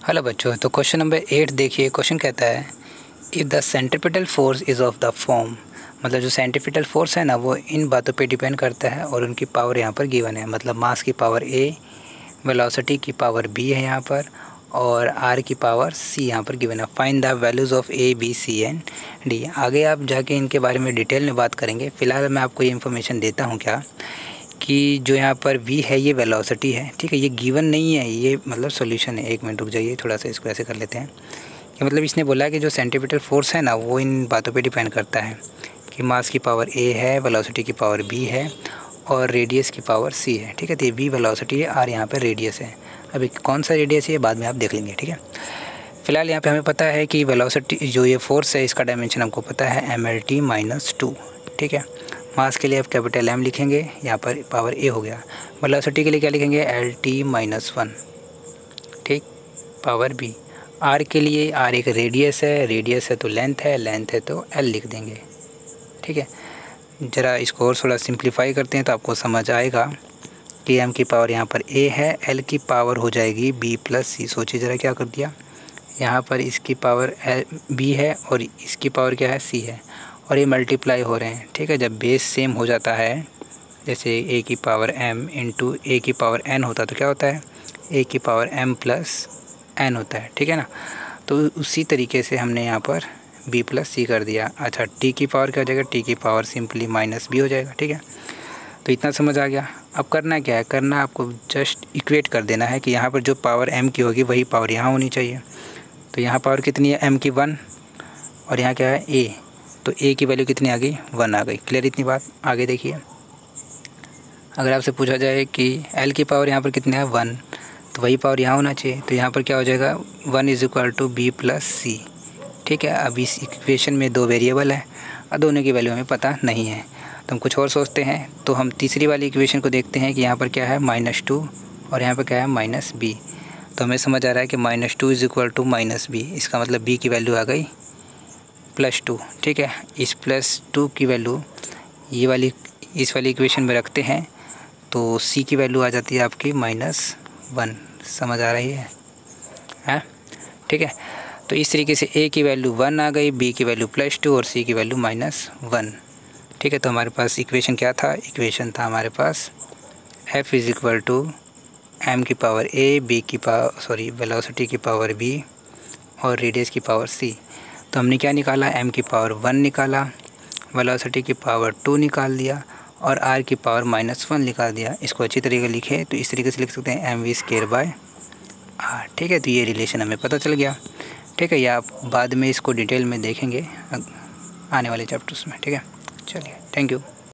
Hello बच्चों, तो question number 8 देखिए। क्वेश्चन कहता है if the centripetal force is of the form, मतलब जो सेंट्रीपिटल फोर्स है ना वो इन बातों पे डिपेंड करता है और उनकी पावर यहाँ पर गिवन है। मतलब मास की पावर a, वेलोसिटी की पावर b है यहाँ पर, और r की पावर c यहाँ पर गिवन है। Find the values of a, b, c and d। आगे आप जाके इनके बारे में डिटेल में बात करेंगे। फ़िलहाल मैं आपको ये इन्फॉर्मेशन देता हूँ क्या कि जो यहाँ पर v है ये वेलोसिटी है, ठीक है। ये गिवन नहीं है, ये मतलब सॉल्यूशन है। एक मिनट रुक जाइए, थोड़ा सा इसको ऐसे कर लेते हैं कि मतलब इसने बोला है कि जो सेंट्रीपिटल फोर्स है ना वो इन बातों पे डिपेंड करता है कि मास की पावर a है, वेलोसिटी की पावर b है और रेडियस की पावर c है, ठीक है। तो ये v वेलोसिटी है, r यहाँ पर रेडियस है। अभी कौन सा रेडियस है बाद में आप देख लेंगे, ठीक है। फ़िलहाल यहाँ पे हमें पता है कि वेलोसिटी जो ये फोर्स है इसका डायमेंशन हमको पता है mlt-2, ठीक है। मास के लिए आप कैपिटल M लिखेंगे, यहाँ पर पावर a हो गया। वेलोसिटी के लिए क्या लिखेंगे, lt-1, ठीक, पावर b। r के लिए r एक रेडियस है तो लेंथ है तो l लिख देंगे, ठीक है। ज़रा इसको और थोड़ा सिंप्लीफाई करते हैं तो आपको समझ आएगा कि m की पावर यहाँ पर a है, l की पावर हो जाएगी b + c। सोचिए ज़रा क्या कर दिया, यहाँ पर इसकी पावर b है और इसकी पावर क्या है, c है, और ये मल्टीप्लाई हो रहे हैं, ठीक है। जब बेस सेम हो जाता है, जैसे a की पावर m इंटू a की पावर n होता है तो क्या होता है, a की पावर m + n होता है, ठीक है ना। तो उसी तरीके से हमने यहाँ पर b + c कर दिया। अच्छा, t की पावर क्या हो जाएगा, t की पावर सिंपली -b हो जाएगा, ठीक है। तो इतना समझ आ गया। अब करना क्या है, करना आपको जस्ट इक्वेट कर देना है कि यहाँ पर जो पावर m की होगी वही पावर यहाँ होनी चाहिए। तो यहाँ पावर कितनी है, m की 1, और यहाँ क्या है a, तो a की वैल्यू कितनी आ गई, 1 आ गई। क्लियर इतनी बात। आगे देखिए, अगर आपसे पूछा जाए कि l की पावर यहाँ पर कितनी है, 1, तो वही पावर यहाँ होना चाहिए। तो यहाँ पर क्या हो जाएगा, 1 = b + c, ठीक है। अब इस इक्वेशन में दो वेरिएबल है और दोनों की वैल्यू हमें पता नहीं है, तो हम कुछ और सोचते हैं। तो हम तीसरी वाली इक्वेशन को देखते हैं कि यहाँ पर क्या है, -2 और यहाँ पर क्या है, -b। तो हमें समझ आ रहा है कि -2 = -b, इसका मतलब b की वैल्यू आ गई +2, ठीक है। इस +2 की वैल्यू इस वाली इक्वेशन में रखते हैं तो c की वैल्यू आ जाती है आपकी -1। समझ आ रही है, ठीक है। तो इस तरीके से a की वैल्यू 1 आ गई, b की वैल्यू +2 और c की वैल्यू -1, ठीक है। तो हमारे पास इक्वेशन क्या था, इक्वेशन था हमारे पास f = m की पावर a, वेलोसिटी की पावर b और रेडियस की पावर c। तो हमने क्या निकाला, m की पावर 1 निकाला, वेलोसिटी की पावर 2 निकाल दिया और r की पावर -1 निकाल दिया। इसको अच्छी तरीके लिखे तो इस तरीके से लिख सकते हैं mv²/r, ठीक है। तो ये रिलेशन हमें पता चल गया, ठीक है। या आप बाद में इसको डिटेल में देखेंगे आने वाले चैप्टर्स में, ठीक है। चलिए, थैंक यू।